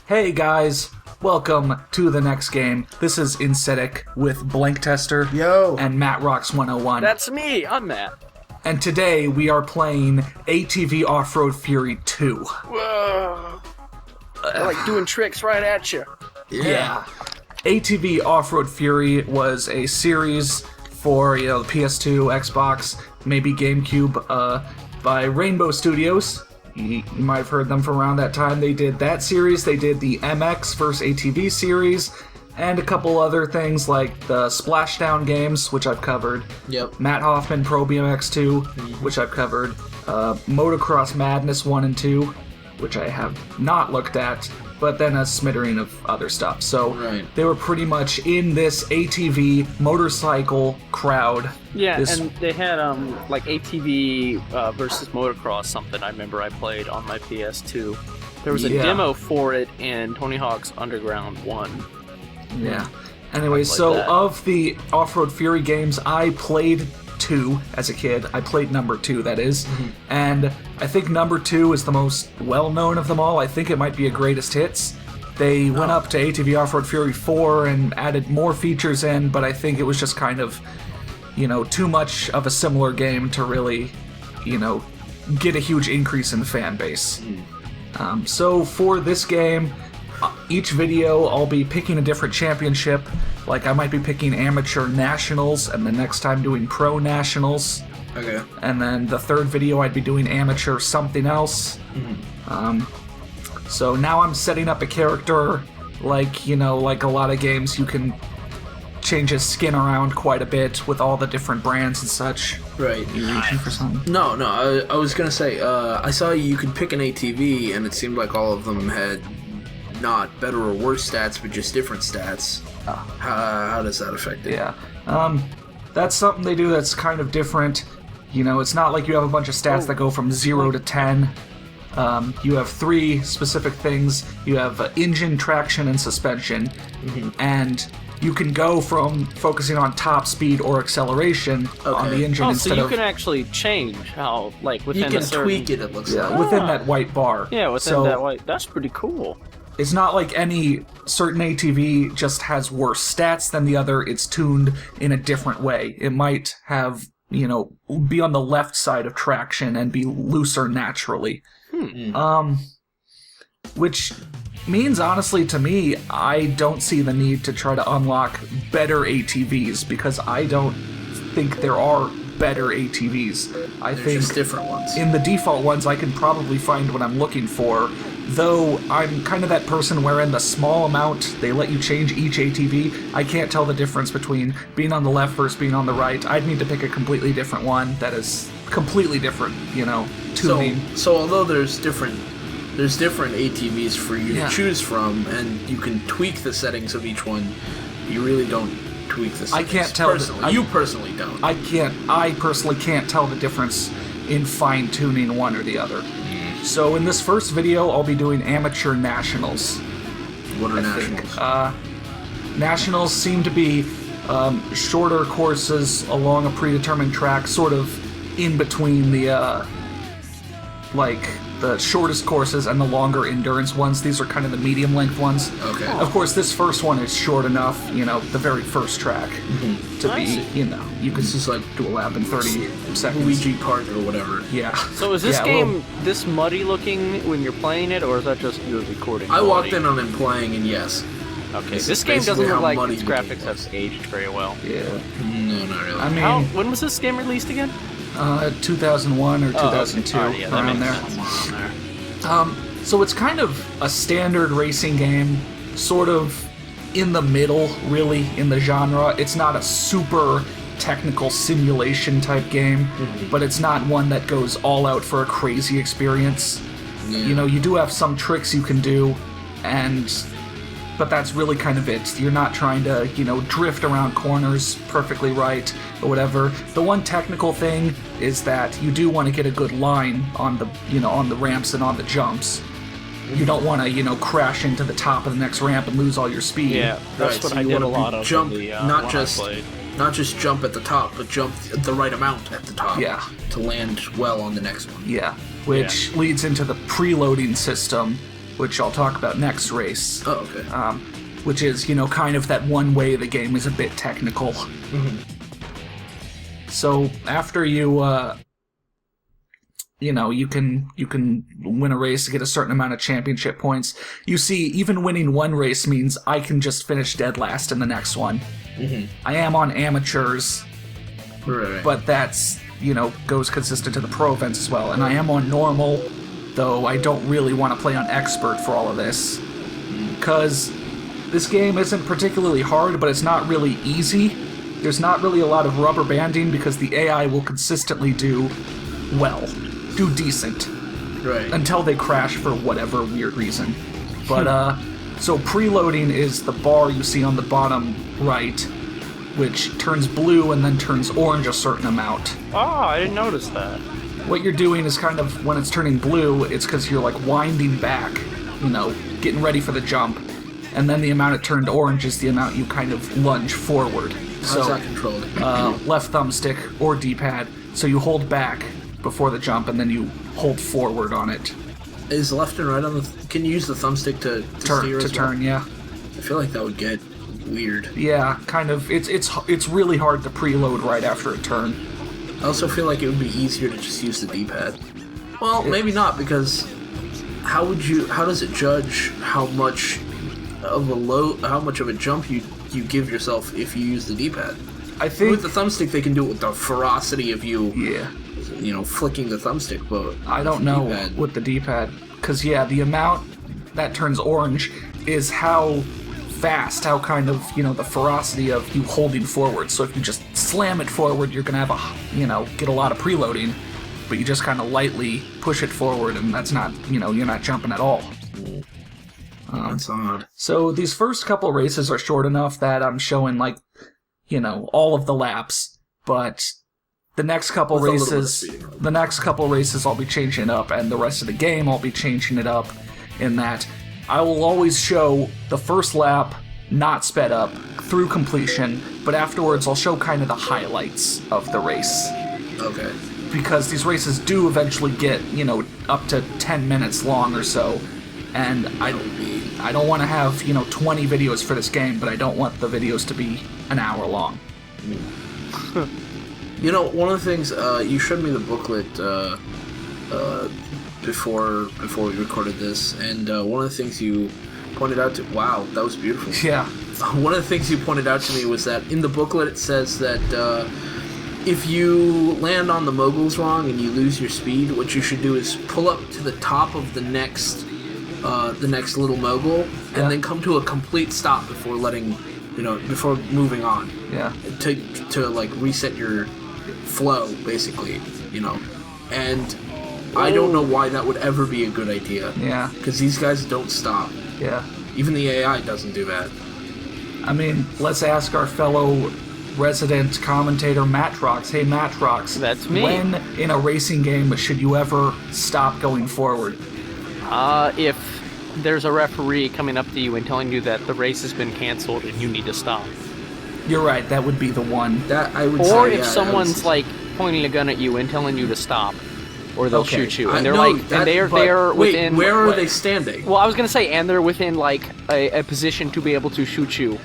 Hey guys, welcome to the next game. This is Insetic with Blank Tester Yo. and Matt Rocks 101. That's me, I'm Matt. And today we are playing ATV Offroad Fury 2. Whoa. I like doing tricks right at you. Yeah. ATV Offroad Fury was a series for, the PS2, Xbox, maybe GameCube, by Rainbow Studios. You might have heard them from around that time. They did that series, they did the MX vs. ATV series, and a couple other things like the Splashdown games, which I've covered. Yep. Matt Hoffman Pro BMX 2, which I've covered. Motocross Madness 1 and 2, which I have not looked at, but then a smattering of other stuff. So They were pretty much in this ATV motorcycle crowd. Yeah, and they had like ATV versus motocross, something I remember I played on my PS2. There was a demo for it in Tony Hawk's Underground 1. Yeah. Anyway, so of the Off-Road Fury games, I played 2 as a kid. I played number 2, that is. And I think number 2 is the most well-known of them all. I think it might be a greatest hits. They went up to ATV Offroad Fury 4 and added more features in, but I think it was just kind of, too much of a similar game to really, get a huge increase in the fan base. So for this game, each video I'll be picking a different championship. Like I might be picking amateur nationals, and the next time doing pro nationals. Okay. And then the third video I'd be doing amateur something else. So now I'm setting up a character like a lot of games, you can change his skin around quite a bit with all the different brands and such. Right. You reaching for something? No, I was gonna say, I saw you could pick an ATV, and it seemed like all of them had not better or worse stats, but just different stats. How does that affect it? Yeah. That's something they do that's kind of different. It's not like you have a bunch of stats that go from 0 to 10. You have 3 specific things. You have engine, traction, and suspension. And you can go from focusing on top speed or acceleration on the engine instead of... so you can actually change how, within you can tweak it looks like. within that white bar. Yeah, within that white... That's pretty cool. It's not like any certain ATV just has worse stats than the other. It's tuned in a different way. It might have, be on the left side of traction and be looser naturally. Which means, honestly, to me, I don't see the need to try to unlock better ATVs, because I don't think there are better ATVs. I think just different ones. In the default ones, I can probably find what I'm looking for. Though I'm kind of that person where in the small amount they let you change each ATV, I can't tell the difference between being on the left versus being on the right. I'd need to pick a completely different one that is completely different, tuning. So although there's different ATVs for you to choose from, and you can tweak the settings of each one, you really don't tweak the settings. I can't tell. You personally don't. I personally can't tell the difference in fine-tuning one or the other. So in this first video, I'll be doing amateur nationals. What are nationals? Nationals seem to be shorter courses along a predetermined track, sort of in between the the shortest courses and the longer endurance ones. These are kind of the medium length ones. Okay. Of course, this first one is short enough, the very first track, to be, you can just do a lap in 30 seconds. Luigi Kart or whatever. Yeah. So is this game this muddy looking when you're playing it, or is that just you recording? I walked in on him playing, and yes. Okay, this game doesn't look like its graphics have aged very well. Yeah. No, not really. When was this game released again? 2001 or 2002, around there. So it's kind of a standard racing game, sort of in the middle, really, in the genre. It's not a super technical simulation type game, but it's not one that goes all out for a crazy experience. Yeah. You do have some tricks you can do, but that's really kind of it. You're not trying to, drift around corners perfectly right or whatever. The one technical thing is that you do want to get a good line on the, on the ramps and on the jumps. You don't want to, crash into the top of the next ramp and lose all your speed. Yeah, that's what I did a lot of. Jump, not just jump at the top, but jump the right amount at the top. Yeah. To land well on the next one. Yeah, which leads into the preloading system, which I'll talk about next race. Oh, okay. Which is, kind of that one way the game is a bit technical. Mm-hmm. So after you can win a race to get a certain amount of championship points. You see, even winning one race means I can just finish dead last in the next one. Mm-hmm. I am on amateurs, Right. but that's, goes consistent to the pro events as well. And I am on normal, though I don't really want to play on expert for all of this. Because this game isn't particularly hard, but it's not really easy. There's not really a lot of rubber banding because the AI will consistently do decent. Right. Until they crash for whatever weird reason. But, so preloading is the bar you see on the bottom right, which turns blue and then turns orange a certain amount. Oh, I didn't notice that. What you're doing is kind of, when it's turning blue, it's because you're, winding back, getting ready for the jump. And then the amount it turned orange is the amount you kind of lunge forward. How's that controlled? Left thumbstick or D-pad. So you hold back before the jump, and then you hold forward on it. Is left and right on the... Can you use the thumbstick to steer as well? Turn, yeah. I feel like that would get weird. Yeah, kind of. It's really hard to preload right after a turn. I also feel like it would be easier to just use the D-pad. Well, maybe not, because how does it judge how much of a jump you give yourself if you use the D-pad? I think with the thumbstick they can do it with the ferocity of you. Yeah. Flicking the thumbstick, but I don't know with the D-pad, because the amount that turns orange is how fast, how kind of, the ferocity of you holding forward. So if you just slam it forward, you're gonna have get a lot of preloading, but you just kind of lightly push it forward, and that's not, you're not jumping at all. That's odd. So these first couple races are short enough that I'm showing all of the laps, but the next couple races I'll be changing it up, and the rest of the game I'll be changing it up in that I will always show the first lap not sped up through completion, but afterwards I'll show kind of the highlights of the race. Okay. Because these races do eventually get, up to 10 minutes long or so, and I don't want to have, 20 videos for this game, but I don't want the videos to be an hour long. One of the things, you showed me the booklet before we recorded this, and one of the things you pointed out to... Wow, that was beautiful. Yeah. One of the things you pointed out to me was that in the booklet it says that if you land on the moguls wrong and you lose your speed, what you should do is pull up to the top of the next little mogul, and then come to a complete stop before before moving on. Yeah. To reset your flow, basically, and I don't know why that would ever be a good idea. Yeah. Because these guys don't stop. Yeah. Even the AI doesn't do that. I mean, let's ask our fellow resident commentator, Matrox. Hey, Matrox. That's me. When in a racing game should you ever stop going forward? If there's a referee coming up to you and telling you that the race has been canceled and you need to stop. You're right, that would be the one. That I would say. Or if someone's pointing a gun at you and telling you to stop, or they'll shoot you, and they're within. Where are they standing? Well, I was gonna say, and they're within a position to be able to shoot you.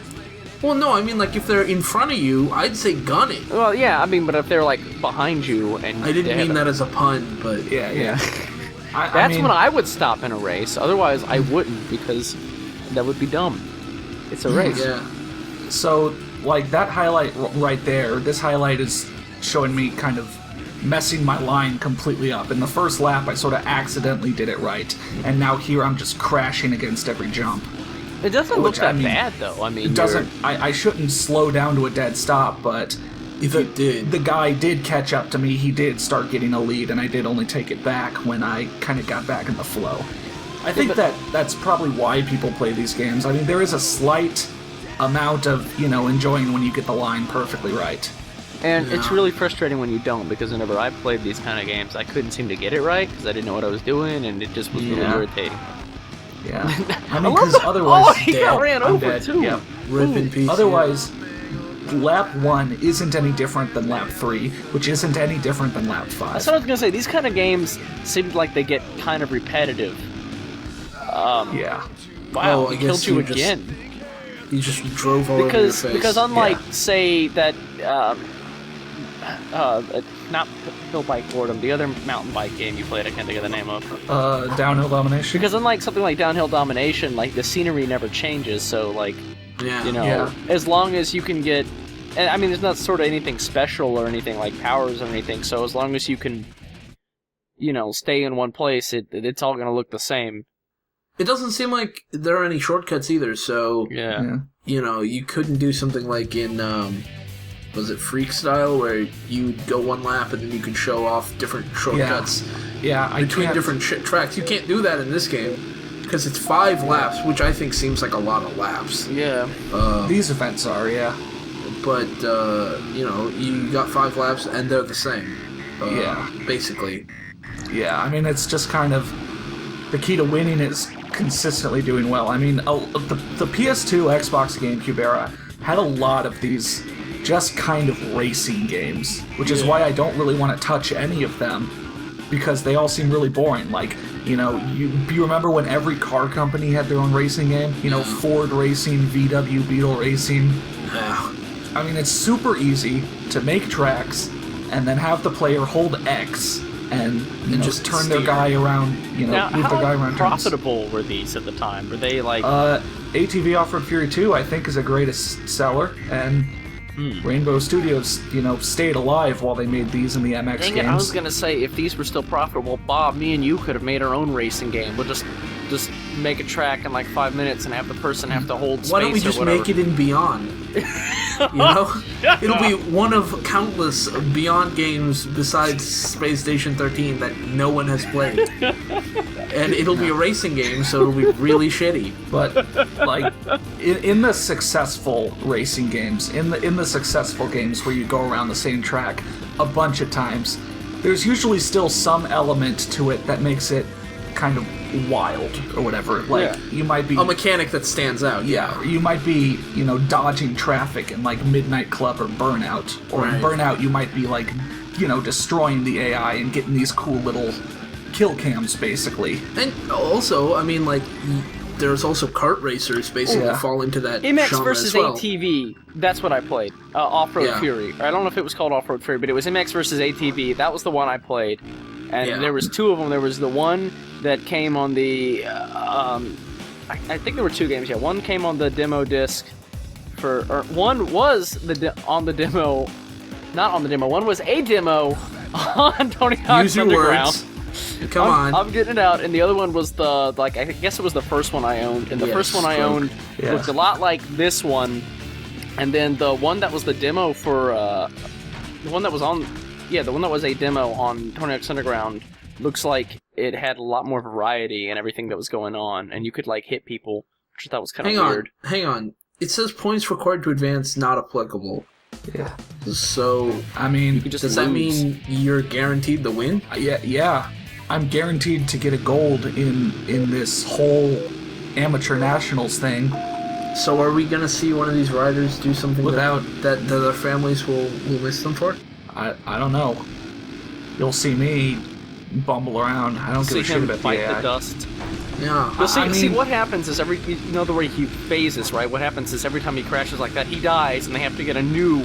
Well, no, I mean if they're in front of you, I'd say gun it. Well, yeah, I mean, but if they're behind you and I didn't mean that as a pun, but yeah. That's when I would stop in a race. Otherwise, I wouldn't, because that would be dumb. It's a race. Yeah. So, that highlight right there, this highlight is showing me kind of messing my line completely up. In the first lap, I sort of accidentally did it right, and now here I'm just crashing against every jump. It doesn't look that bad, though. I mean, it doesn't. I shouldn't slow down to a dead stop, but the guy did catch up to me. He did start getting a lead, and I did only take it back when I kind of got back in the flow. I think that's probably why people play these games. I mean, there is a slight amount of, enjoying when you get the line perfectly right. And it's really frustrating when you don't, because whenever I played these kind of games, I couldn't seem to get it right, because I didn't know what I was doing, and it just was really irritating. Yeah. I mean, because otherwise... he got ran over, dead. too. Yeah. Rip in peace. Otherwise, lap 1 isn't any different than lap 3, which isn't any different than lap 5. That's what I was going to say. These kind of games seem like they get kind of repetitive. Yeah. Wow, I he guess killed you just- again. He just drove all over your face. Because unlike, say, that, not Hill Bike Boredom, the other mountain bike game you played, I can't think of the name of. Downhill Domination. Because unlike something like Downhill Domination, like, the scenery never changes, so, like, Yeah. you know, Yeah. as long as you can get... And, I mean, there's not sort of anything special or anything like powers or anything, so as long as you can, you know, stay in one place, it's all going to look the same. It doesn't seem like there are any shortcuts either, so, Yeah. you know, you couldn't do something like in, was it Freak Style, where you'd go one lap and then you could show off different shortcuts between different tracks. You can't do that in this game, because it's 5 laps, which I think seems like a lot of laps. Yeah. These events are, yeah. But, you know, you got 5 laps and they're the same. Basically. Yeah, I mean, it's just kind of... The key to winning is consistently doing well. I mean, the PS2, Xbox, GameCube era had a lot of these just kind of racing games, which is why I don't really want to touch any of them, because they all seem really boring. Like, you know, you remember when every car company had their own racing game? You know, Ford Racing, VW, Beetle Racing. Yeah. I mean, it's super easy to make tracks and then have the player hold X and just turn their guy around, you know, Now, move their guy around turns. how profitable were these at the time? Were they like... ATV Offroad Fury 2, I think, is the greatest seller, and Rainbow Studios, you know, stayed alive while they made these in the MX Dang games. it, I was gonna say, if these were still profitable, Bob, me and you could have made our own racing game. We'll just make a track in like 5 minutes and have the person have to hold space. Why don't we just make it in Beyond? You know? It'll be one of countless Beyond games besides Space Station 13 that no one has played. And it'll be a racing game, so it'll be really shitty. But like in the successful racing games, in the successful games where you go around the same track a bunch of times, there's usually still some element to it that makes it kind of wild or whatever. Like you might be a mechanic that stands out. Yeah, you might be, you know, dodging traffic in like Midnight Club or Burnout. Or in Burnout you might be like, you know, destroying the AI and getting these cool little kill cams basically. And also, I mean, like, there's also kart racers basically fall into that MX genre versus as well. ATV, that's what I played. Offroad Fury. I don't know if it was called Offroad Fury, but it was MX versus ATV. That was the one I played. And there was 2 of them. There was the one that came on the... I think there were 2 games, yeah. One came on the demo disc for... Or one was on the demo... Not on the demo. One was a demo on Tony Hawk's Underground. Words. Come on. I'm getting it out. And the other one was the... Like, I guess it was the first one I owned. And the first one I owned looked a lot like this one. And then the one that was the demo for... the one that was on... Yeah, the one that was a demo on Tony Hawk's Underground looks like it had a lot more variety and everything that was going on, and you could, like, hit people, which I thought was kind of weird. Hang on. It says points required to advance not applicable. Yeah. So, I mean, does that mean you're guaranteed the win? Yeah. I'm guaranteed to get a gold in this whole amateur nationals thing. So are we gonna see one of these riders do something that their families will miss them for? I don't know. You'll see me bumble around. I don't give a shit about the AI. The dust. Yeah. You'll see what happens is you know the way he phases, right? What happens is every time he crashes like that, he dies, and they have to get a new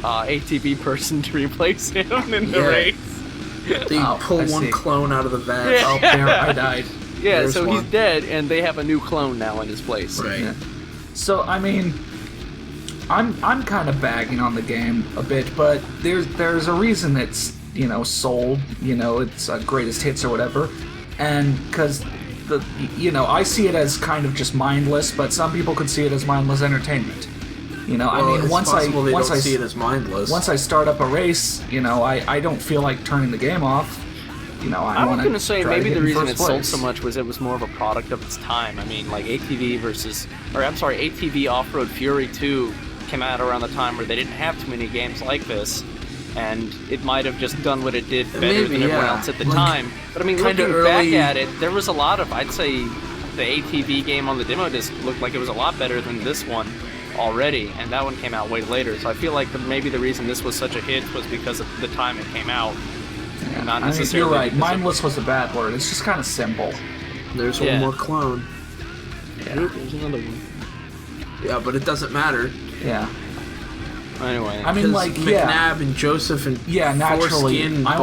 ATV person to replace him in the race. They pull one clone out of the vat. Oh, there, I died. Yeah, There's so one. he's dead, and they have a new clone now in his place. Right. Yeah. So I mean, I'm kind of bagging on the game a bit, but there's a reason it's, you know, sold. You know, it's greatest hits or whatever, and because I see it as kind of just mindless, but some people could see it as mindless entertainment. You know, Well, I mean, once I see it as mindless. Once I start up a race, you know, I don't feel like turning the game off. You know, I was going to say maybe the reason it sold place. so much was it was more of a product of its time. I mean, like ATV Offroad Fury 2 came out around the time where they didn't have too many games like this, and it might have just done what it did better than everyone else at the time. But I mean, looking back at it, there was a lot of, I'd say, the ATV game on the demo disc looked like it was a lot better than this one already, and that one came out way later. So I feel like maybe the reason this was such a hit was because of the time it came out. Yeah. Not I mean, necessarily. you're right. Mindless was a bad word. It's just kind of simple. There's one more clone. Yeah, there's another one. Yeah, but it doesn't matter. Yeah. Anyway, I mean, like, McNabb and Joseph and naturally, Foreskin, I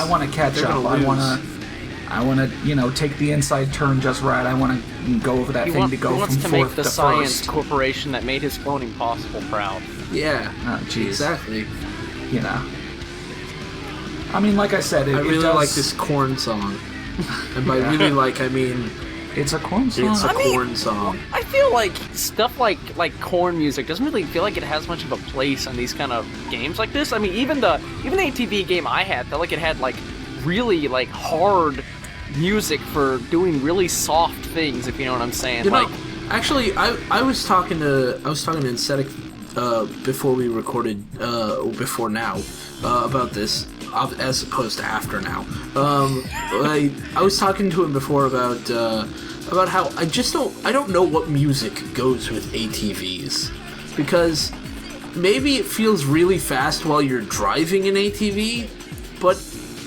want to catch up. I want to, take the inside turn just right. I want to go over that he from wants fourth to make the to science first. corporation that made his cloning possible proud. Yeah. Oh, jeez. Exactly. I mean, like I said, I really like this Korn song. And by really like, I mean... It's a Korn song. It's a Korn song. I feel like stuff like Korn music doesn't really feel like it has much of a place in these kind of games like this. I mean, even the ATV game I had felt like it had like really like hard music for doing really soft things, if you know what I'm saying. Actually, I was talking to Aesthetic before we recorded before now about this, as opposed to after now. I was talking to him before about how I don't know what music goes with ATVs, because maybe it feels really fast while you're driving an ATV, but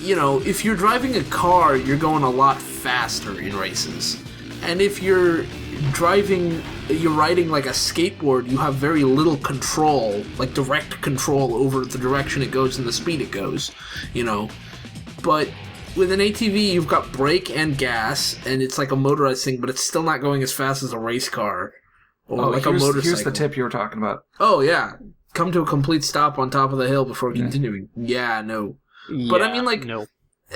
if you're driving a car, you're going a lot faster in races, and if you're riding like a skateboard, you have very little control, like direct control over the direction it goes and the speed it goes, but with an ATV, you've got brake and gas, and it's like a motorized thing, but it's still not going as fast as a race car or like a motorcycle. Here's the tip you were talking about. Oh, yeah. Come to a complete stop on top of the hill before continuing. Yeah, no. But I mean, like, no.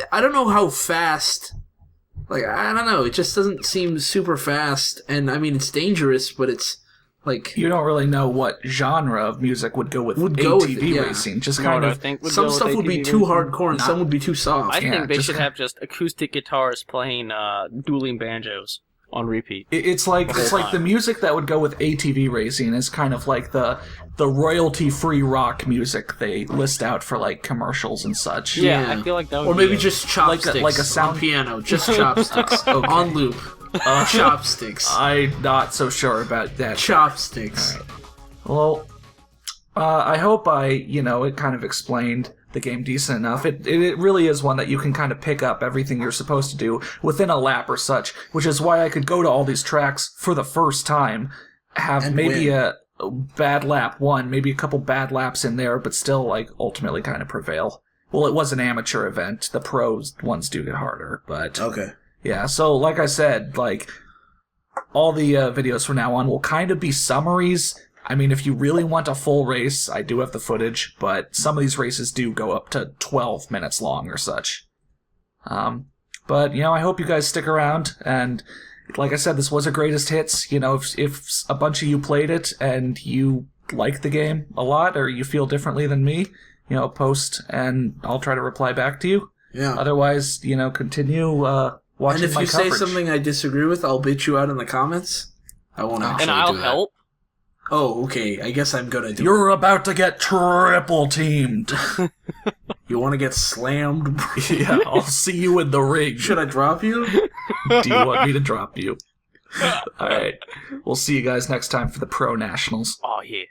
I don't know how fast... Like, I don't know. It just doesn't seem super fast, and I mean, it's dangerous, but it's... Like, you don't really know what genre of music would go with ATV racing. Just kind of some stuff would be too hardcore and some would be too soft. I think they should have just acoustic guitars playing dueling banjos on repeat. It's like the music that would go with ATV racing is kind of like the royalty-free rock music they list out for like commercials and such. Yeah, I feel like that would or maybe just chopsticks, like a sound piano, just chopsticks on loop. Chopsticks. I'm not so sure about that. Chopsticks. Right. Well, I hope it kind of explained the game decent enough. It really is one that you can kind of pick up everything you're supposed to do within a lap or such, which is why I could go to all these tracks for the first time, have and maybe win. A bad lap one, maybe a couple bad laps in there, but still like ultimately kind of prevail. Well, it was an amateur event. The pros ones do get harder, but... Okay. Yeah, so like I said, like, all the videos from now on will kind of be summaries. I mean, if you really want a full race, I do have the footage, but some of these races do go up to 12 minutes long or such. But, I hope you guys stick around, and like I said, this was a greatest hits. If a bunch of you played it and you like the game a lot, or you feel differently than me, post, and I'll try to reply back to you. Yeah. Otherwise, continue... and if you say something I disagree with, I'll bitch you out in the comments. I won't actually do that. And I'll help. Oh, okay. I guess I'm gonna do You're about to get triple teamed. You want to get slammed? Yeah, I'll see you in the ring. Should I drop you? Do you want me to drop you? Alright. We'll see you guys next time for the Pro Nationals. Oh, yeah.